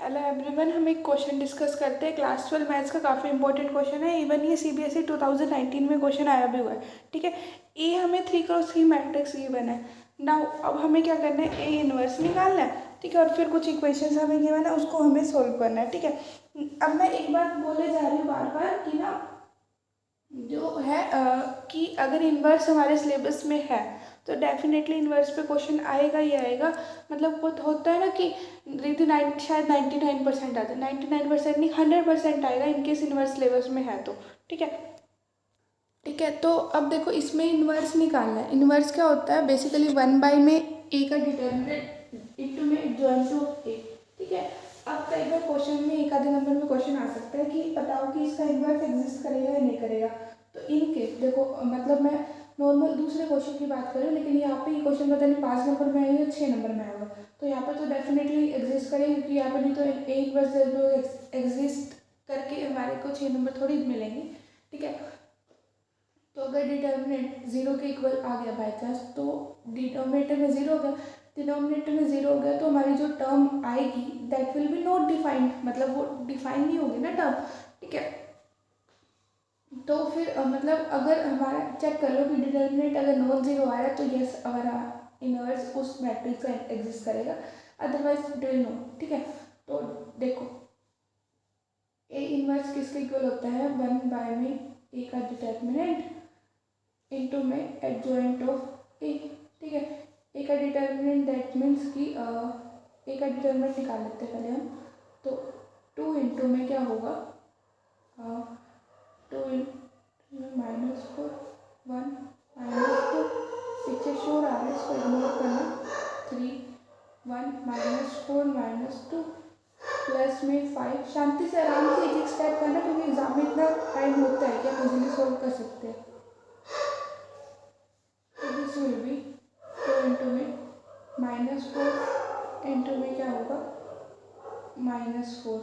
Hello everyone, हम एक question discuss करते हैं। क्लास 12 मैथ्स का काफ़ी इंपॉर्टेंट क्वेश्चन है। इवन ये सीबीएसई 2019 में क्वेश्चन आया भी हुआ है। ठीक है, ए हमें 3x3 मैट्रिक्स गिवन है। नाउ अब हमें क्या करना है, ए इनवर्स निकालना है। ठीक है, और फिर कुछ इक्वेशंस हमें गिवन है, उसको हमें सोल्व करना है। ठीक है, अब मैं एक बात बोले जा रही हूँ बार बार कि ना जो है कि अगर इन्वर्स हमारे सिलेबस में है तो डेफिनेटली इन्वर्स पे क्वेश्चन आएगा ही आएगा। मतलब कुछ होता है ना कि शायद 99% आता है, 99% नहीं 100% आएगा इनकेस इन्वर्स सिलेबस में है तो। ठीक है, ठीक है। तो अब देखो, इसमें इन्वर्स निकालना है। इन्वर्स क्या होता है, बेसिकली 1/, में ए का डिटर्मिनेंट इंटू में एडजॉइंट ऑफ ए। ठीक है, अब कई बार क्वेश्चन में एक आधे नंबर में क्वेश्चन आ सकता है कि बताओ कि इसका इन्वर्स एग्जिस्ट करेगा या नहीं करेगा। तो इन केस देखो, मतलब मैं नॉर्मल दूसरे क्वेश्चन की बात करूँ, लेकिन यहाँ पे ये क्वेश्चन पता नहीं 5 नंबर में आएगा या 6 नंबर में आएगा। तो यहाँ पर तो डेफिनेटली एग्जिस्ट करेगा, क्योंकि यहाँ पर नहीं तो ए इन्वर्स एग्जिस्ट करके हमारे को 6 नंबर थोड़ी मिलेंगे। ठीक है, तो अगर डिटर्मिनेंट 0 के इक्वल आ गया बाई चांस, तो डिनोमिनेटर में 0 हो गया, डिनोमिनेटर में 0 हो गया, तो हमारी जो टर्म आएगी that will be not defined, मतलब वो डिफाइन नहीं होगी ना टर्म। ठीक है, तो फिर मतलब अगर हमारा चेक कर लो कि डिटर्मिनेंट अगर नॉन जीरो आ रहा है तो यस हमारा इनवर्स उस मैट्रिक्स का एग्जिस्ट करेगा, अदरवाइज इट विल नो। ठीक है, तो देखो ए इनवर्स किसके इक्वल होता है, 1/, में ए का डिटर्मिनेंट इंटू में एडजॉइंट ऑफ ए। ठीक है, ए का डिटर्मिनेंट दैट मीन्स कि ए का डिटर्मिनेंट निकाल लेते हैं पहले हम। तो 2 इंटू में क्या होगा, 2 इंटू में -4 1 -2, पीछे शोर आ रहा है, इसको इग्नोर करना। 3 1 -4 -2 प्लस में 5। शांति से आराम से एक एक स्टेप करना, क्योंकि एग्जाम में इतना टाइम होता है कि आप इजीली सोल्व कर सकते हैं। दिस विल बी 2 इंटू में -4 इंटू में क्या होगा, -4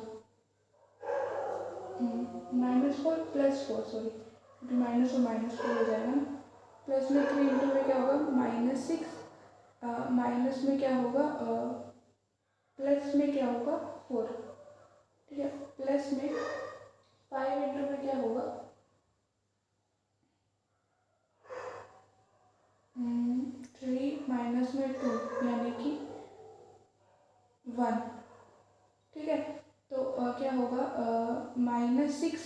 -4 प्लस 4, सॉरी माइनस और -4 हो जाएगा ना। प्लस में 3 इंटू में क्या होगा, -6, माइनस में क्या होगा, प्लस में क्या होगा 4। ठीक है, प्लस में 5 इंटू में क्या होगा, 3 माइनस में 2 यानी कि 1। ठीक है, तो क्या होगा, -6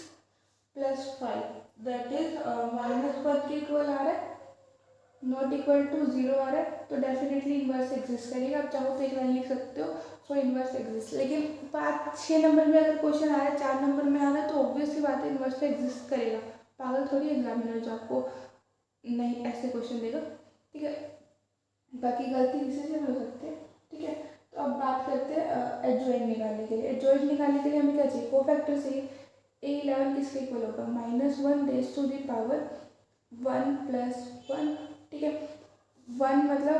प्लस 5 दैट इज -1 के इक्वल आ रहा है, नॉट इक्वल टू 0 आ रहा है, तो डेफिनेटली इन्वर्स एग्जिस्ट करेगा। आप चाहो तो एक लाइन लिख सकते हो फॉर इन्वर्स एग्जिस्ट। लेकिन 5-6 नंबर में अगर क्वेश्चन आ रहा है, 4 नंबर में आ रहा है, तो ऑब्वियसली बात है इन्वर्स तो एग्जिस्ट करेगा। पागल थोड़ी एग्जामिनर जो आपको नहीं ऐसे क्वेश्चन देगा। ठीक है, बाकी गलती किसी से भी हो सकती है। ठीक है, तो अब बात करते हैं एडजॉइंट निकालने के लिए। एडजॉइंट निकालने के लिए हमें क्या चाहिए, कोफैक्टर चाहिए। A11 किसके इक्वल होगा, -1 रेज़ टू द पावर 1 + 1। ठीक है, 1 मतलब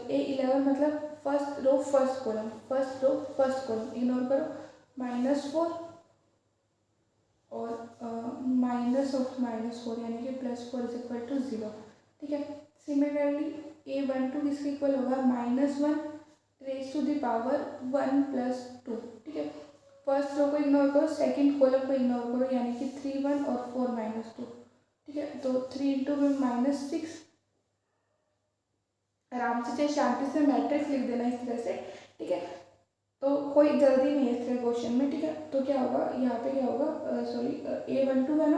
A11 मतलब first row first column, first row first column ignore करो, -4 और माइनस ऑफ -4 यानी कि +4 = 0। ठीक है, सिमिलरली A12 किसके इक्वल होगा, -1 रेज़ टू द पावर 1 + 2। ठीक है, फर्स्ट रो को इग्नोर करो, सेकंड कॉलम को इग्नोर करो, यानी कि 3 1 और 4 -2। ठीक है, तो 3 इंटू में -6, आराम से चाहे शांति से मैट्रिक्स लिख देना इस तरह से। ठीक है, तो कोई जल्दी नहीं है इस तरह क्वेश्चन में। ठीक है, तो क्या होगा यहाँ पे, क्या होगा, सॉरी A12 है ना,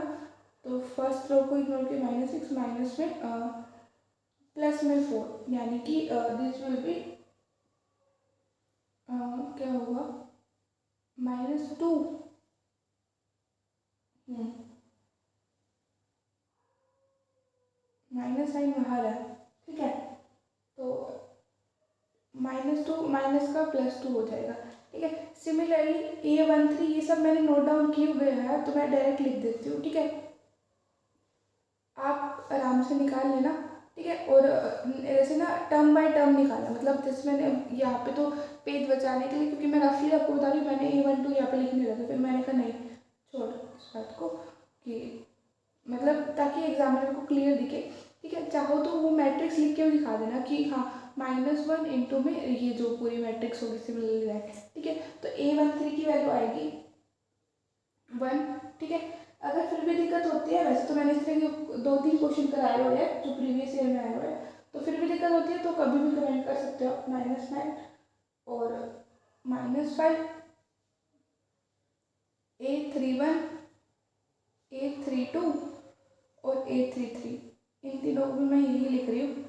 तो फर्स्ट रो को इग्नोर के -6 माइनस में प्लस में 4, यानी कि दिस विल बी क्या होगा, -2। माइनस साइन बाहर है। ठीक है, तो -2 माइनस का +2 हो जाएगा। ठीक है, सिमिलरली A13 ये सब मैंने नोट डाउन किए हुए हैं, तो मैं डायरेक्ट लिख देती हूँ। ठीक है, आप आराम से निकाल लेना। ठीक है, और ऐसे ना टर्म बाय टर्म निकालना, मतलब जैसे मैंने यहाँ पे तो पेज बचाने के लिए, क्योंकि मैं रफली आपको बता रही हूँ, मैंने A12 यहाँ पे लिखने लगा, फिर मैंने कहा नहीं छोड़ इस बात को, कि मतलब ताकि एग्जामिनर को क्लियर दिखे। ठीक है, चाहो तो वो मैट्रिक्स लिख के भी दिखा देना कि हाँ -1 इंटू में ये जो पूरी मैट्रिक्स होगी सिमिलरली दैट, ठीक है। तो A13 की वैल्यू आएगी 1, ठीक है। अगर फिर भी दिक्कत होती है, वैसे तो मैंने इस तरह के 2-3 क्वेश्चन कराए हुए हैं जो प्रीवियस ईयर में आए हुए हैं, तो फिर भी दिक्कत होती है तो कभी भी कमेंट कर सकते हो। -9 और -5, A31, A32 और A33, इन तीनों को भी मैं यही लिख रही हूँ।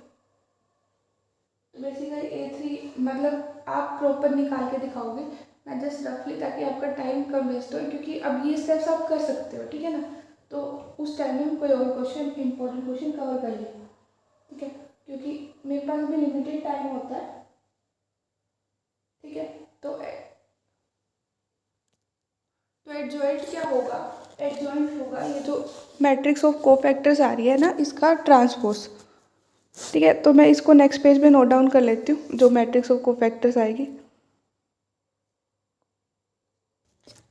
तो बेसिकली A3 मतलब आप प्रॉपर निकाल के दिखाओगे, मैं जस्ट रफली, ताकि आपका टाइम कम वेस्ट हो, क्योंकि अब ये स्टेप्स आप कर सकते हो, ठीक है ना। तो उस टाइम में कोई और क्वेश्चन, इंपॉर्टेंट क्वेश्चन कवर कर लिया, ठीक है, क्योंकि मेरे पास भी लिमिटेड टाइम होता है, ठीक है। तो एडजॉइंट क्या होगा, एडजॉइंट होगा ये जो मैट्रिक्स ऑफ कोफैक्टर्स आ रही है ना, इसका ट्रांसपोज, ठीक है। तो मैं इसको नेक्स्ट पेज पे नोट डाउन कर लेती हूँ, जो मैट्रिक्स ऑफ कोफैक्टर्स आएगी,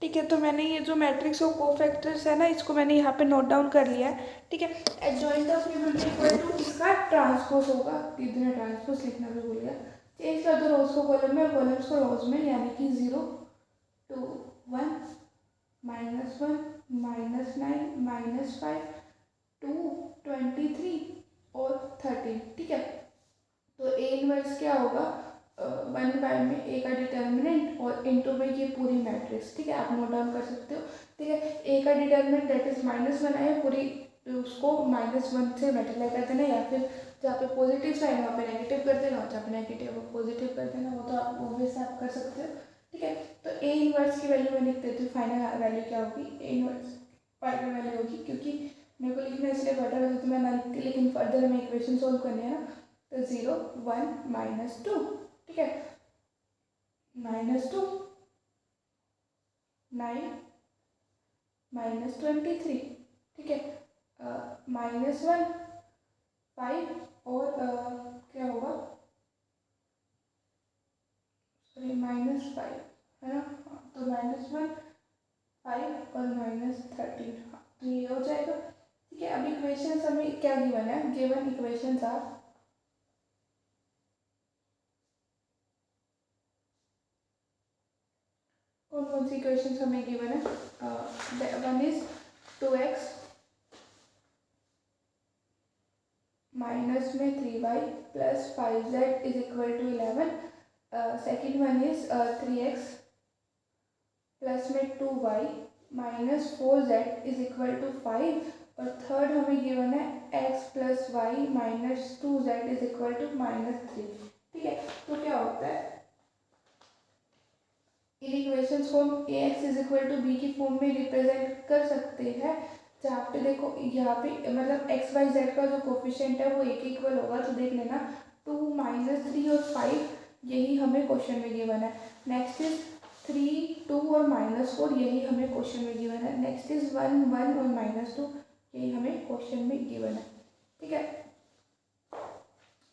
ठीक है। तो मैंने ये जो मैट्रिक्स ऑफ कोफैक्टर्स है ना, इसको मैंने यहाँ पे नोट डाउन कर लिया है, ठीक है। Adjoint of remainder equal to इसका ट्रांसपोज होगा, इधर ट्रांसपोज लिखना भी भूल गया, चेंज कर दो रोज को कॉलम में और कॉलम्स को रोज में, यानी कि 0 2 1 -1 -9 -5 2 23 और 13, ठीक है। तो ए इनवर्स क्या होगा, 1/, में ए का डिटर्मिनेंट और इनटू में ये पूरी मैट्रिक्स, ठीक है। आप नोट डाउन कर सकते हो, ठीक है। ए का डिटर्मिनेंट दैट इज -1 आए, पूरी उसको -1 से मल्टीप्लाई कर देना, या फिर जहाँ पे पॉजिटिव साइन वहाँ पे नेगेटिव कर देना, जहाँ पे नेगेटिव वो पॉजिटिव कर देना, वो तो आप ऑब्वियस आप कर सकते हो, ठीक है। तो ए इनवर्स की वैल्यू मैं लिख देती हूँ, फाइनल वैल्यू क्या होगी, ए इनवर्स फाइनल वैल्यू होगी, क्योंकि मेरे को लिखना इसलिए बेटर, वैसे तो मैं ना लिखती, लेकिन फर्दर हमें इक्वेशन सोल्व करनी है ना। तो 0 1 -2, ठीक है, -2 9 -23, ठीक है, -1 5 और क्या होगा, सॉरी -5 है ना, तो -1 5 और -13, तो ये हो जाएगा, ठीक है। अब इक्वेशन हमें क्या गिवन है, गिवन इक्वेशन था, कौन कौन सी इक्वेशन हमें गिवन है, वन इज 2x माइनस में 3y plus 5z is equal to 11, second one is 3x plus में 2y minus 4z is equal to 5, और थर्ड हमें गिवन है x plus Y minus 2z is equal to -3, ठीक है। तो क्या होता है, इन इक्वेशंस को हम ax is equal to B की फॉर्म में रिप्रेजेंट कर सकते हैं, जहाँ पे देखो यहाँ पे मतलब एक्स वाई जेड का जो कोफिशिएंट है वो एक इक्वल होगा, तो देख लेना 2 -3 और 5, यही हमें क्वेश्चन में गिवन है। नेक्स्ट इज 3 2 और -4, यही हमें क्वेश्चन में गिवन है। नेक्स्ट इज 1 1 और -2, यही हमें क्वेश्चन में गिवन है, ठीक है।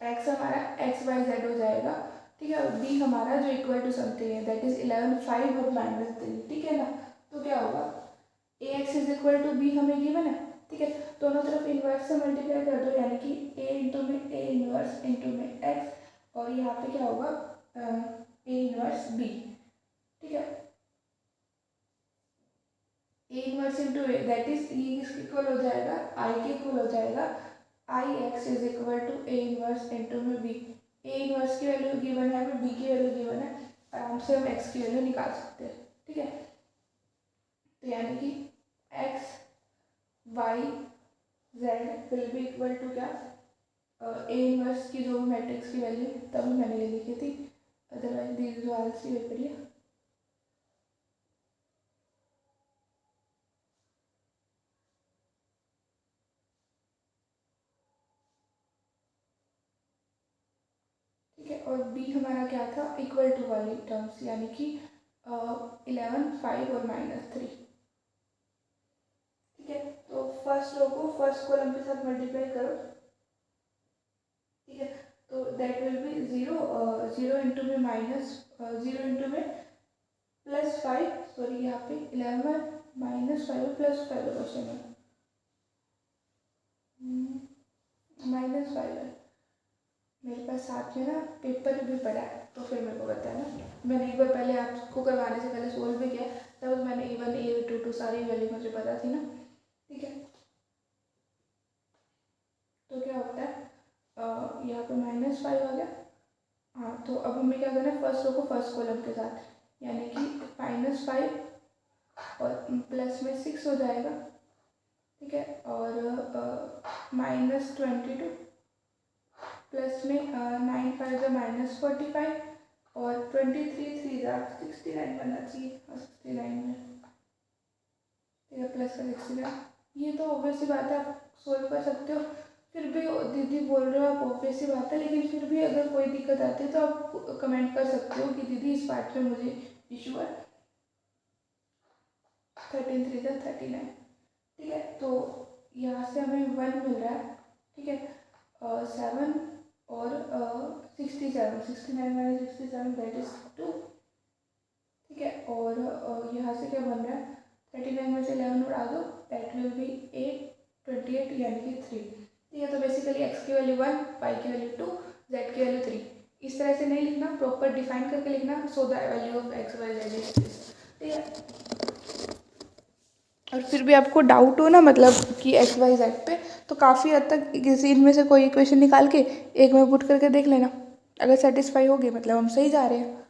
एक्स हमारा एक्स वाई जेड हो जाएगा, ठीक है, और बी हमारा जो इक्वल टू समथिंग है दैट इज 11 5 और -3, ठीक है ना। तो क्या होगा, A x is equal to B हमें गिवन है, ठीक है। दोनों तरफ इन्वर्स से मल्टीप्लाई कर दो, यानी कि ए इंटू में ए इन्वर्स इंटू में एक्स, और यहाँ पे क्या होगा, ए इन्वर्स बी, ठीक है। A inverse into A that is ये किसके इक्वल हो जाएगा, आई के इक्वल हो जाएगा, I x is equal to A inverse into में बी। ए इन्वर्स की वैल्यू गिवन है, हमें बी की वैल्यू गिवन है, आराम से हम एक्स की वैल्यू निकाल सकते हैं, ठीक है। तो यानी कि X Y Z will be equal to क्या, ए इनवर्स की जो मैट्रिक्स की वैल्यू तभी मैंने ये लिखी थी, अदरवाइज दीज जो आलसी हुई पड़ी है। ठीक है, और बी हमारा क्या था, इक्वल टू वाली टर्म्स, यानी कि 11 5 और -3, ठीक है। तो फर्स्ट रो को फर्स्ट कॉलम के साथ मल्टीप्लाई करो, ठीक है। तो दैट विल बी 0 0 इंटू में -0 इंटू में +5, सॉरी यहाँ पे 11 -5 +5 क्वेश्चन है, -5 है, मेरे पास साथ में ना पेपर भी पड़ा है, तो फिर मेरे को बताया ना, मैंने एक बार पहले आपको करवाने से पहले सोल्व भी किया, तब मैंने A1 A2 सारी वैल्यू मुझे पता थी ना। ठीक है, तो क्या होता है, यहाँ पे -5 आ गया। हाँ, तो अब हमें क्या करना है, फर्स्ट रो को फर्स्ट कॉलम के साथ, यानी कि -5 और प्लस में 6 हो जाएगा। ठीक है, और -22 प्लस में 9 5 -45 और 23 3 69 बनना चाहिए, और 69 में ठीक है प्लस का 69। ये तो ऑब्वियस सी बात है, आप सोल्व कर सकते हो। फिर भी दीदी बोल रहे हो आप, ऑब्वियस सी बात है, लेकिन फिर भी अगर कोई दिक्कत आती है तो आप कमेंट कर सकते हो कि दीदी इस पार्ट में मुझे इशू है। 13 3 39। ठीक है, तो यहाँ से हमें 1 मिल रहा है। ठीक है, 7 और 67, 69 - 67 दैट इज 2। ठीक है, और यहाँ से क्या बन रहा है, 39 में से 11 उड़ा दो, दैट विल बी 8 28 यानी कि 3। ठीक है, तो बेसिकली x की वैल्यू 1, y की वैल्यू 2, z की वैल्यू 3। इस तरह से नहीं लिखना, प्रॉपर डिफाइन करके लिखना, so the value of x y z is this. ठीक है, और फिर भी आपको डाउट हो ना, मतलब कि x y z पे, तो काफ़ी हद तक किसी इनमें से कोई इक्वेशन निकाल के एक में पुट करके देख लेना, अगर सेटिस्फाई होगी मतलब हम सही जा रहे हैं।